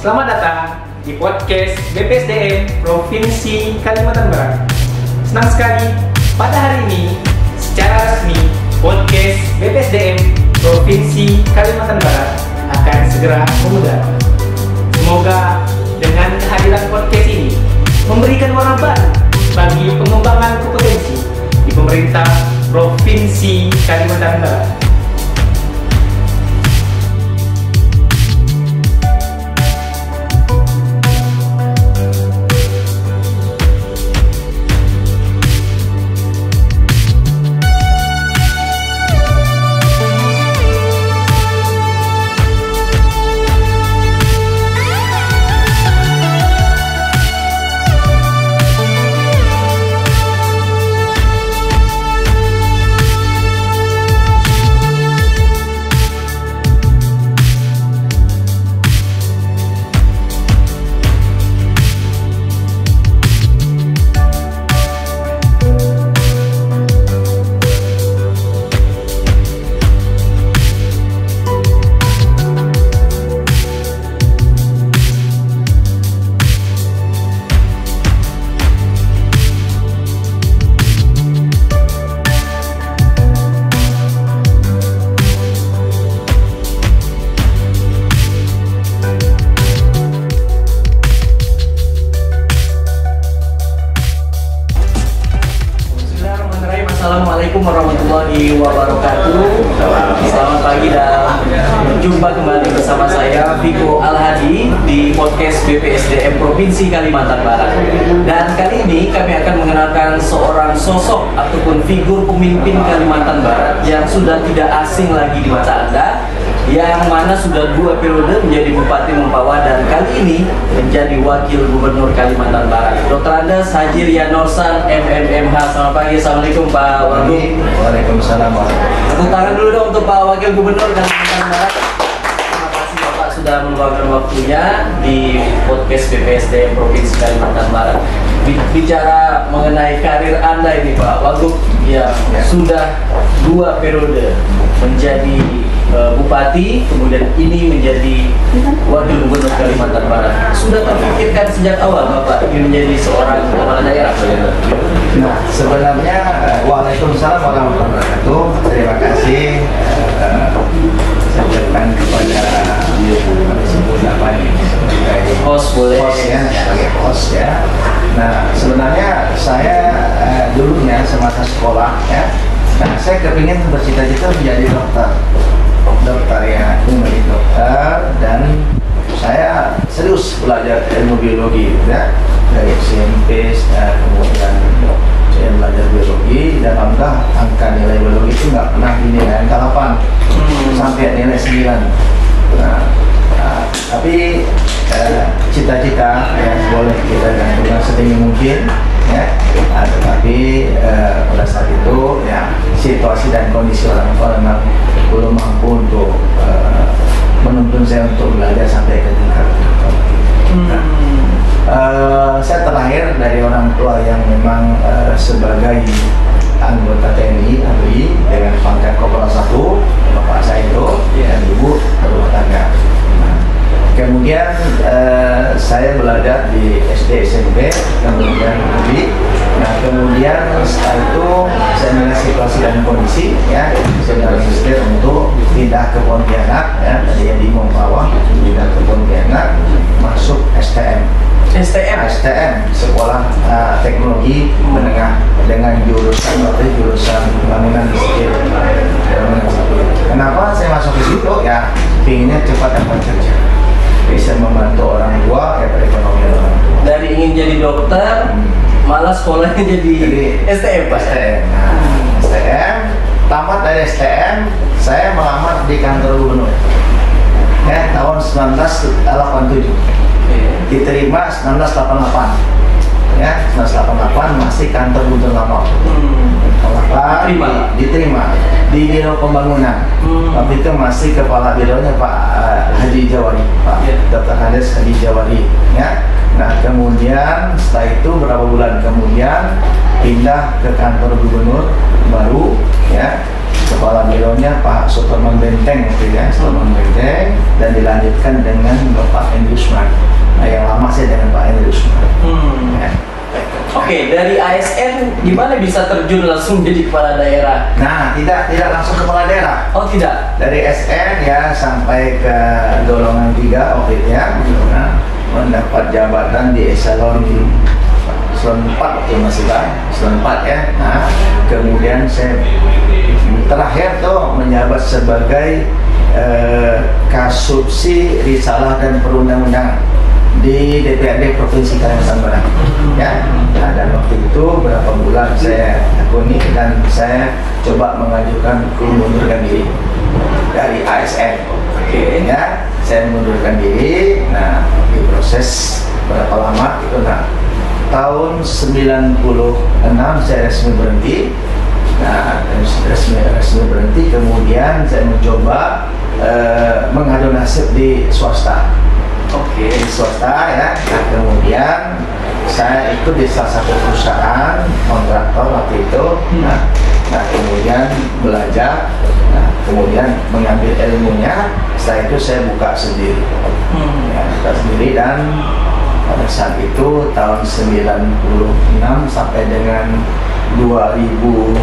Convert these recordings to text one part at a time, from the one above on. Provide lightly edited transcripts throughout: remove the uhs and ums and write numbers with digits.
Selamat datang di podcast BPSDM Provinsi Kalimantan Barat. Senang sekali pada hari ini secara resmi podcast BPSDM Provinsi Kalimantan Barat akan segera memudar. Semoga dengan kehadiran podcast ini memberikan warna baru bagi pengembangan kompetensi di pemerintah Provinsi Kalimantan Barat. Assalamualaikum warahmatullahi wabarakatuh. Selamat pagi dan jumpa kembali bersama saya Vigo Al-Hadi di podcast BPSDM Provinsi Kalimantan Barat. Dan kali ini kami akan mengenalkan seorang sosok ataupun figur pemimpin Kalimantan Barat yang sudah tidak asing lagi di mata Anda, yang mana sudah 2 periode menjadi Bupati Mempawah dan kali ini menjadi Wakil Gubernur Kalimantan Barat. Dr. Andes Haji Rian Norsan, MMMH. Selamat pagi, Assalamualaikum Pak Wagub. Waalaikumsalam. Tepuk tangan dulu dong untuk Pak Wakil Gubernur Kalimantan Barat. Terima kasih Bapak sudah meluangkan waktunya di podcast BPSDM Provinsi Kalimantan Barat. Bicara mengenai karir Anda ini Pak Wagub, yang sudah 2 periode menjadi Bupati, kemudian ini menjadi Wakil Gubernur Kalimantan Barat. Sudah terpikirkan sejak awal Bapak ingin menjadi seorang kepala daerah? Nah, sebenarnya Waalaikumsalam warahmatullahi wabarakatuh. Terima kasih saya ucapkan kepada disebut apa ini sebagai Host boleh. host ya, sebagai host ya. Nah, sebenarnya saya dulunya semasa sekolah ya, nah saya kepingin bercita-cita menjadi dokter ya, menjadi dokter, dan saya serius belajar ilmu biologi ya, dari SMP kemudian saya belajar biologi, dan alhamdulillah angka nilai biologi itu nggak pernah dinilai angka 8 sampai nilai 9. Tapi cita-cita ya boleh kita gantungkan setinggi mungkin ya, tetapi pada saat itu ya situasi dan kondisi orang tua memang belum mampu untuk menuntun saya untuk belajar sampai ke tingkat saya terlahir dari orang tua yang memang sebagai anggota TNI ABRI dengan pangkat Kopral 1, bapak saya itu dan ibu berumah tangga. Kemudian saya belajar di SD, SMP, kemudian UPI. Nah, kemudian setelah itu saya melihat situasi dan kondisi ya, saya berpikir untuk pindah ke Pontianak ya, tadi yang di Mempawah, pindah ke Pontianak, masuk STM, Sekolah Teknologi Menengah dengan jurusan bangunan sipil. Kenapa saya masuk ke situ ya? Pinginnya cepat dapat kerja, bisa membantu orang tua ya, perekonomian orang tua. Dari ingin jadi dokter, malah sekolahnya jadi STM Pak. STM. Nah, STM, tamat dari STM, saya melamar di kantor gubernur. Ya, tahun 1987. Diterima 1988. Ya, 1988 masih kantor gubernur lama. Diterima di Biro Pembangunan. Waktu itu masih kepala bironya Pak Haji Jawari, Pak Dr. Andes Haji Jawari. Ya. Nah, kemudian setelah itu beberapa bulan kemudian pindah ke kantor gubernur baru, ya. kepala bironya Pak Suparman Benteng gitu ya, Suparman Benteng, dan dilanjutkan dengan Bapak Hendri Usman. Nah, yang lama saya dengan Pak Hendri Usman. Ya. Oke, dari ASN gimana bisa terjun langsung jadi kepala daerah? Nah, tidak langsung kepala daerah. Oh tidak? Dari SN ya sampai ke golongan 3 waktu itu ya. Nah, mendapat jabatan di eselon 4 waktu masih kan, eselon 4 ya. Nah, kemudian saya terakhir tuh menjabat sebagai Kasubsi Risalah dan Perundang-undangan di DPRD Provinsi Kalimantan Barat ya. Nah, dan waktu itu berapa bulan saya tekuni dan saya coba mengajukan mengundurkan diri dari ASN. Oke. Ya, saya mengundurkan diri. Nah, diproses berapa lama itu. Nah, tahun 96 saya resmi berhenti. Nah, resmi berhenti, kemudian saya mencoba mengadu nasib di swasta. Oke. Di swasta ya. Nah, kemudian saya ikut di salah satu perusahaan kontraktor waktu itu. Nah, kemudian belajar. Nah, kemudian mengambil ilmunya. Setelah itu saya buka sendiri. Ya, buka sendiri, dan pada saat itu tahun 96 sampai dengan 2008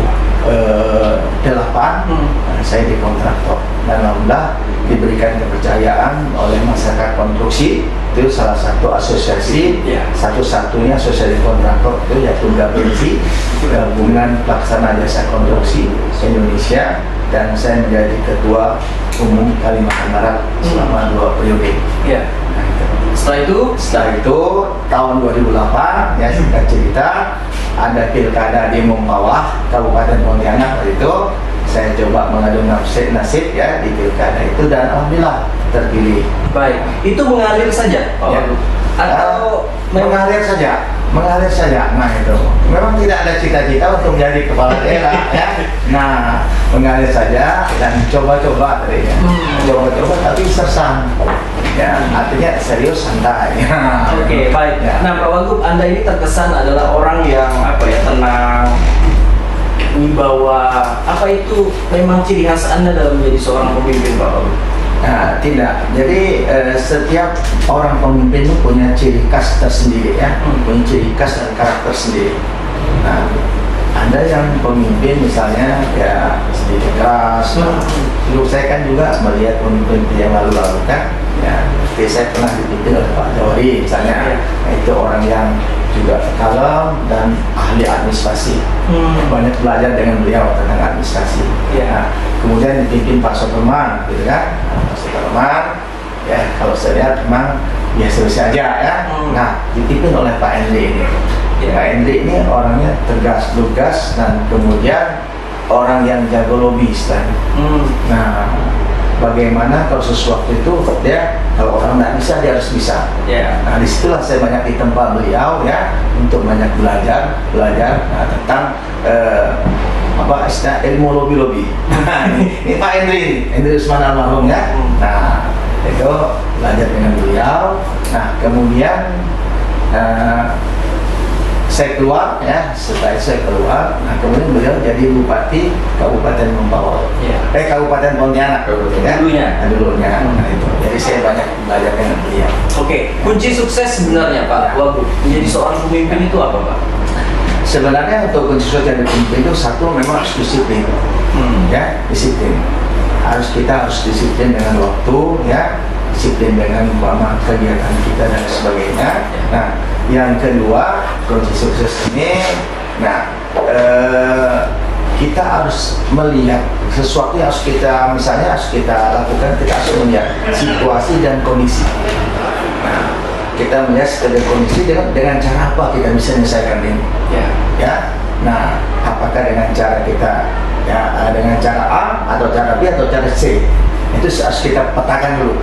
saya di kontraktor, dan alhamdulillah diberikan kepercayaan oleh masyarakat konstruksi. Itu salah satu asosiasi, satu-satunya asosiasi kontraktor itu yaitu GAPENSI, Gabungan Pelaksana Jasa Konstruksi Indonesia, dan saya menjadi ketua umum Kalimantan Barat selama 2 periode. Ya. Setelah itu tahun 2008 ya, singkat cerita, ada pilkada di Mumpawah, Kabupaten Pontianak. Waktu itu saya coba mengadu nasib ya di pilkada itu, dan alhamdulillah terpilih. Baik, itu mengalir saja Pak Ya. Wagub? Atau mengalir saja. Nah, itu memang tidak ada cita-cita untuk menjadi kepala daerah ya. Nah, mengalir saja dan coba-coba tadi ya. Coba-coba tapi sersan. Ya, artinya serius, santai. Oke, baik. Ya. Nah, Pak Wagub, Anda ini terkesan adalah orang yang tenang, wibawa. Apa itu memang ciri khas Anda dalam menjadi seorang pemimpin, Pak Wagub? Nah, tidak. Jadi setiap orang pemimpin itu punya ciri khas tersendiri ya, punya ciri khas dan karakter sendiri. Nah, ada yang pemimpin misalnya ya sedikit keras. Dulu saya kan juga melihat pemimpin yang lalu-lalu kan. Ya, saya pernah dipimpin oleh Pak Jawari misalnya. Nah, itu orang yang juga kalem dan ahli administrasi. Banyak belajar dengan beliau tentang administrasi. Nah, kemudian dipimpin Pak Suparman, gitu kan? Pak Suparman, ya kalau saya lihat memang biasa-biasa aja ya. Nah, dipimpin oleh Pak Hendri ini. Pak Hendri ini orangnya tegas, lugas, dan kemudian orang yang jago lobby istilahnya. Nah, bagaimana kalau sesuatu itu dia, kalau orang tidak bisa dia harus bisa. Nah, disitulah saya banyak ditempa beliau ya, untuk banyak belajar tentang istilah ilmu lobby. Ini Pak Hendri Usman almarhum ya. Nah, itu belajar dengan beliau. Nah, kemudian saya keluar ya, setelah saya keluar, nah kemudian beliau jadi Bupati Kabupaten Mumpawah, Kabupaten Pontianak ya, dulunya. Nah, itu. Jadi saya banyak belajar dengan beliau. Oke, kunci sukses sebenarnya Pak Wagub menjadi seorang pemimpin itu apa Pak? Sebenarnya untuk kunci sukses jadi pemimpin itu satu memang harus disiplin, ya disiplin. Kita harus disiplin dengan waktu ya, disiplin dengan kegiatan kita dan sebagainya. Nah, yang kedua, kunci sukses ini, nah kita harus melihat sesuatu yang harus kita, misalnya harus kita lakukan, kita harus melihat situasi dan kondisi. Nah, kita melihat situasi dan kondisi dengan cara apa kita bisa menyelesaikan ini. Ya, nah apakah dengan cara kita ya dengan cara A atau cara B atau cara C, itu harus kita petakan dulu.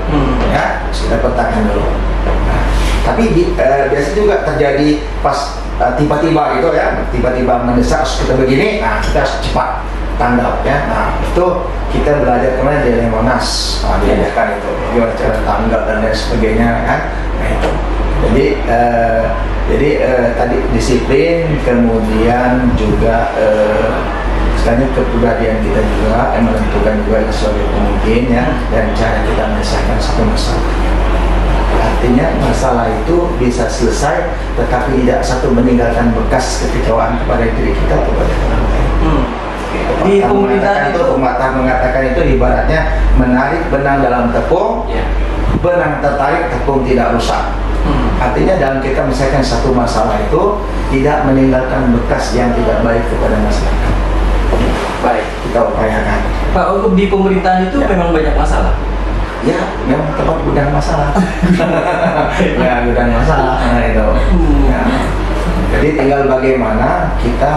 Ya, harus kita petakan dulu. Nah, tapi biasa juga terjadi pas tiba-tiba gitu ya, tiba-tiba mendesak harus kita begini, nah kita harus cepat tanggap ya. Nah, itu kita belajar kemarin dari Monas, diajarkan itu gimana cara tanggap dan lain sebagainya kan. Nah, itu jadi tadi disiplin, kemudian juga Karena kepribadian kita juga menentukan juga sebagai pemimpin ya, dan cara kita menyelesaikan satu masalah. Artinya masalah itu bisa selesai, tetapi tidak satu meninggalkan bekas kekecewaan kepada diri kita atau kepada orang lain. Di pemerintahan itu mengatakan itu ibaratnya menarik benang dalam tepung, benang tertarik tepung tidak rusak. Artinya dalam kita menyelesaikan satu masalah itu tidak meninggalkan bekas yang tidak baik kepada masyarakat. Baik, kita upayakan. Pak, untuk di pemerintahan itu memang banyak masalah. Ya, memang tempat gudang masalah. Ya, gudang masalah. Nah, itu. Ya. Jadi tinggal bagaimana kita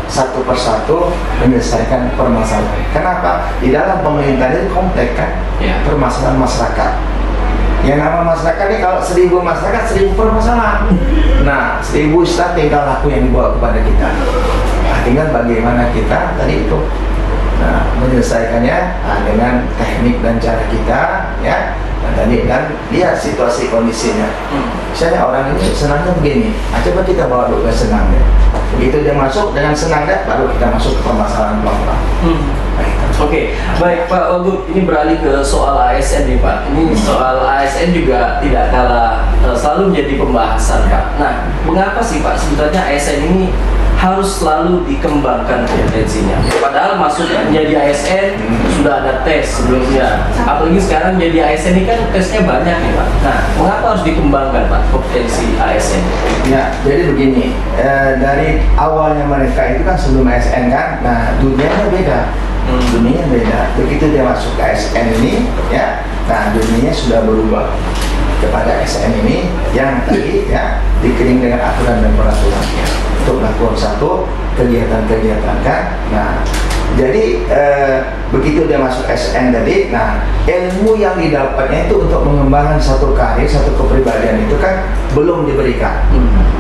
satu persatu menyelesaikan permasalahan. Kenapa? Di dalam pemerintahan itu kompleks kan, permasalahan masyarakat. Yang nama masyarakat ini kalau 1000 masyarakat 1000 permasalahan. Nah, 1000 istilah tinggal laku yang dibawa kepada kita. Nah, tinggal bagaimana kita tadi itu menyelesaikannya dengan teknik dan cara kita, ya. Dan lihat situasi kondisinya. Misalnya orang ini senangnya begini, coba kita bawa dulu ke senangnya. Begitu dia masuk dengan senangnya, baru kita masuk ke permasalahan pelan-pelan. Oke, baik Pak Wagub, ini beralih ke soal ASN nih Pak. Ini soal ASN juga tidak kalah selalu menjadi pembahasan Pak. Nah, mengapa sih Pak sebenarnya ASN ini harus selalu dikembangkan kompetensinya? Padahal masuk menjadi ASN sudah ada tes sebelumnya. Apalagi sekarang jadi ASN ini kan tesnya banyak nih Pak. Nah, mengapa harus dikembangkan Pak kompetensi ASN? Ya, jadi begini, dari awalnya mereka itu kan sebelum ASN kan, nah dunianya beda. Dunia beda. Begitu dia masuk ke ASN ini, ya, nah dunianya sudah berubah kepada ASN ini yang tadi ya dikirim dengan aturan dan peraturan untuk melakukan satu kegiatan-kegiatan kan. Nah, jadi begitu dia masuk ASN tadi, nah ilmu yang didapatnya itu untuk mengembangkan satu karir, satu kepribadian itu kan belum diberikan.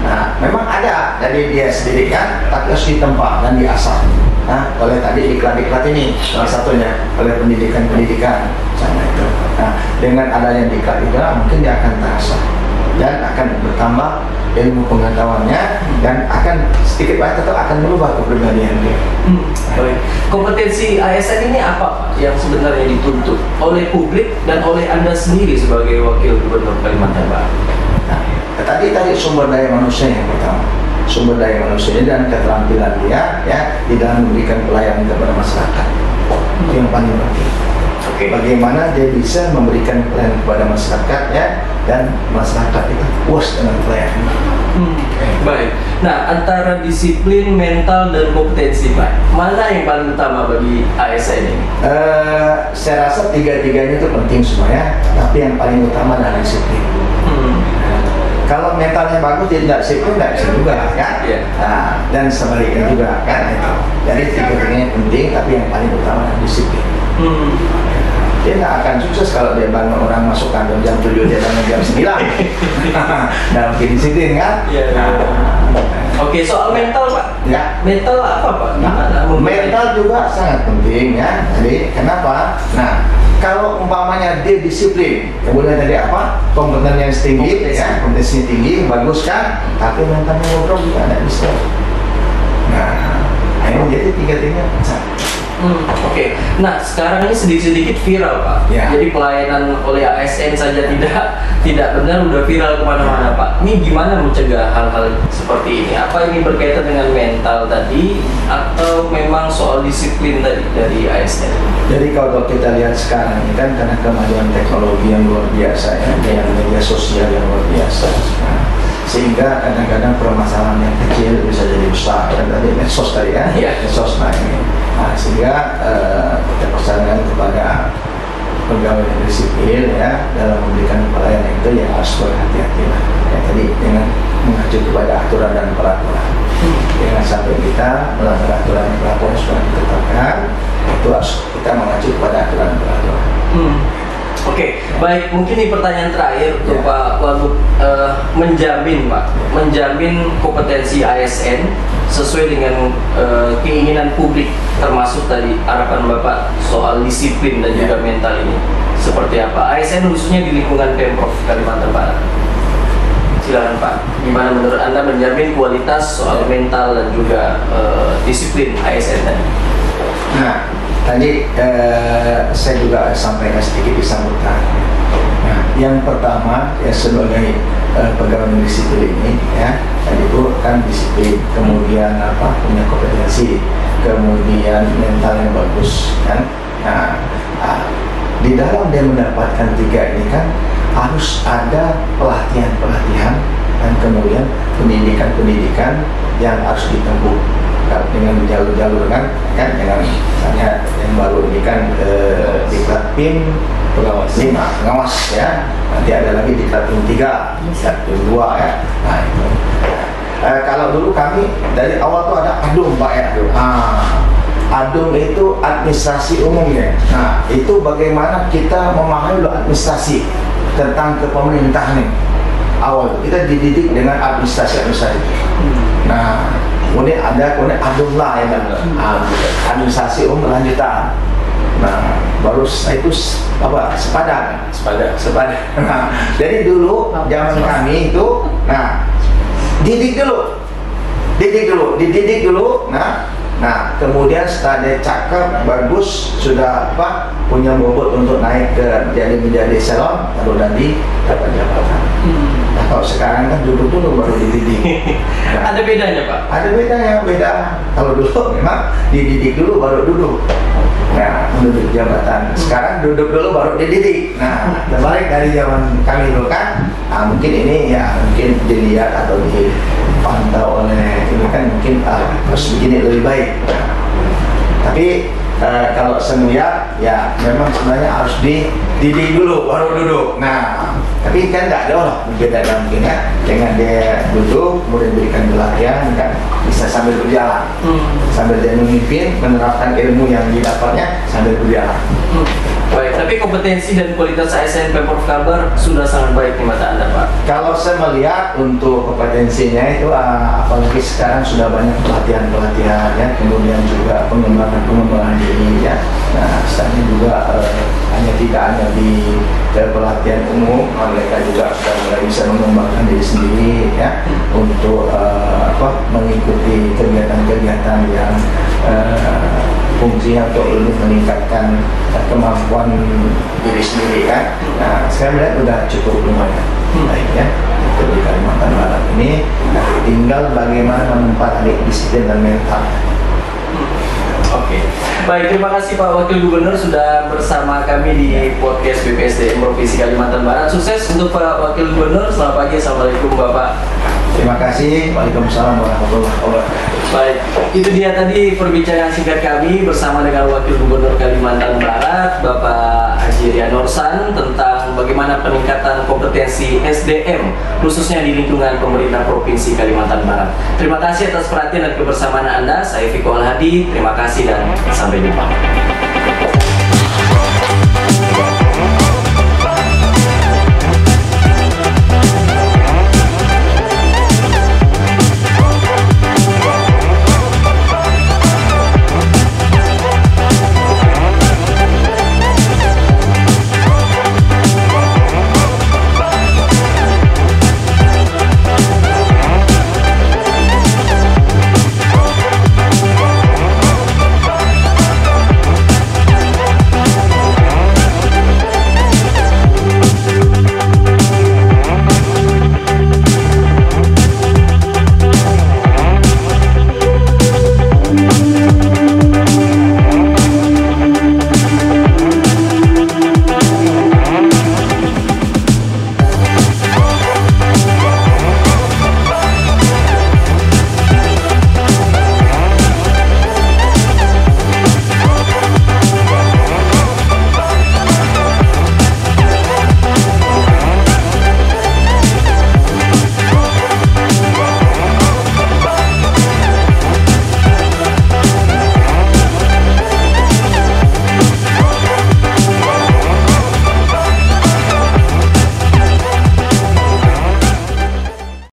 Nah, memang ada dari dia sendiri kan, tapi harus ditempa dan diasah. Nah, oleh tadi iklan-iklan ini salah satunya oleh pendidikan-pendidikan sama itu. Nah, dengan adanya diklat itu mungkin dia akan terasa dan akan bertambah ilmu pengetahuannya dan akan sedikit banyak tetap akan merubah kepribadian dia. Baik. Kompetensi ASN ini apa yang sebenarnya dituntut oleh publik dan oleh Anda sendiri sebagai Wakil Gubernur Kalimantan Barat? Nah, tadi sumber daya manusia yang pertama. Sumber daya manusia dan keterampilan dia ya di dalam memberikan pelayanan kepada masyarakat. Itu yang paling penting. Bagaimana dia bisa memberikan pelayanan kepada masyarakat ya, dan masyarakat itu puas dengan pelayanan. Baik. Nah, antara disiplin, mental, dan kompetensi Pak, mana yang paling utama bagi ASN ini? Saya rasa tiga-tiganya itu penting semuanya, tapi yang paling utama adalah disiplin. Kalau mentalnya bagus, dia tidak disiplin, tidak bisa juga kan? Nah, dan sebaliknya juga kan itu. Jadi tiga-tiganya penting, tapi yang paling utama adalah disiplin. Dia nggak akan sukses kalau dia bangun orang masuk kantor jam 7, dia bangun jam 9. Dalam disiplin kan? Oke, soal mental Pak. Ya. Mental apa Pak? Mental juga sangat penting ya. Jadi kenapa? Nah, kalau umpamanya dia disiplin, kemudian tadi apa? Kompetensinya tinggi, ya, kompetensinya tinggi, bagus kan? Tapi mentalnya ngobrol juga tidak bisa. Nah, ini jadi tiga-tiganya pecah. Oke. Nah, sekarang ini sedikit-sedikit viral Pak. Jadi pelayanan oleh ASN saja tidak benar, udah viral kemana-mana Pak. Ini gimana mencegah hal-hal seperti ini? Apa ini berkaitan dengan mental tadi atau memang soal disiplin tadi dari ASN? Jadi kalau kita lihat sekarang ini kan karena kemajuan teknologi yang luar biasa ya, dengan media sosial yang luar biasa. Sehingga kadang-kadang permasalahan yang kecil bisa jadi besar. Dan tadi medsos tadi ya, medsos ini. Nah, sehingga kita percayakan kepada pegawai negeri sipil ya dalam memberikan pelayanan itu ya harus berhati-hati lah. Ya, tadi dengan mengacu kepada aturan dan peraturan. Jangan sampai kita melanggar aturan dan peraturan yang sudah ditetapkan, itu harus kita mengacu kepada aturan dan peraturan. Oke, baik. Mungkin ini pertanyaan terakhir untuk Pak Wagub, menjamin kompetensi ASN sesuai dengan keinginan publik, termasuk tadi harapan Bapak soal disiplin dan juga mental ini. Seperti apa? ASN khususnya di lingkungan Pemprov Kalimantan Barat. Silakan Pak, gimana menurut Anda menjamin kualitas soal mental dan juga disiplin ASN tadi? Nah, tadi saya juga sampaikan sedikit di sambutan. Nah, yang pertama ya sebagai pegawai negeri sipil ini ya, tadi itu kan disiplin, kemudian punya kompetensi, kemudian mental yang bagus kan. Nah, di dalam dia mendapatkan 3 ini kan harus ada pelatihan dan kemudian pendidikan yang harus ditempuh dengan jalur-jalur kan dengan misalnya yang baru ini kan diklat PIM pengawas 5 pengawas ya, nanti ada lagi diklat PIM 3 diklat PIM 2 ya. Nah itu kalau dulu kami dari awal tuh ada ADUM Pak ya. ADUM itu administrasi umum ya. Nah itu bagaimana kita memahami administrasi tentang kepemerintahan nih. Awal kita dididik dengan administrasi. Nah kemudian ada ADUM lah ya, administrasi umum lanjutan. Nah baru itu sepadan. Nah, jadi dulu zaman kami itu, nah dididik dulu. Nah kemudian setelah dia cakep, bagus, sudah punya bobot untuk naik ke menjadi salon, lalu nanti dapat jabatan. Nah, kalau sekarang kan duduk dulu baru dididik. Nah, Ada bedanya Pak? ada beda. Kalau dulu memang dididik dulu baru duduk. Nah, menduduki jabatan. Sekarang duduk dulu baru dididik. Nah, terbalik dari zaman kami dulu kan. Nah, mungkin ini ya mungkin dilihat atau dipantau oleh ini kan mungkin harus begini lebih baik. Tapi kalau saya melihat ya memang sebenarnya harus dididik dulu baru duduk. Nah, tapi kan nggak ada lah berbeda mungkin ya. Dengan dia duduk kemudian berikan pelatihan kan bisa sambil berjalan, sambil dia memimpin menerapkan ilmu yang didapatnya sambil berjalan. Baik, tapi kompetensi dan kualitas ASN Pemprov Kalbar sudah sangat baik di mata Anda Pak. Kalau saya melihat untuk kompetensinya itu apalagi sekarang sudah banyak pelatihan ya, kemudian juga pengembangan diri ya. Nah, sekarang juga tidak hanya di pelatihan umum, mereka juga sudah mulai bisa mengembangkan diri sendiri ya untuk mengikuti kegiatan-kegiatan yang fungsinya untuk lebih meningkatkan kemampuan diri sendiri kan. Nah, saya melihat udah cukup lumayan baik ya untuk di Kalimantan Barat ini. Nah, tinggal bagaimana menempatkan disiplin dan mental. Oke, baik, terima kasih Pak Wakil Gubernur sudah bersama kami di podcast BPSDM Provinsi Kalimantan Barat. Sukses untuk Pak Wakil Gubernur. Selamat pagi, assalamualaikum Bapak. Terima kasih. Waalaikumsalam warahmatullahi wabarakatuh. Baik, itu dia tadi perbincangan singkat kami bersama dengan Wakil Gubernur Kalimantan Barat, Bapak Haji Rian Nursan, tentang bagaimana peningkatan kompetensi SDM, khususnya di lingkungan pemerintah Provinsi Kalimantan Barat. Terima kasih atas perhatian dan kebersamaan Anda. Saya Viko Alhadi, terima kasih dan sampai jumpa.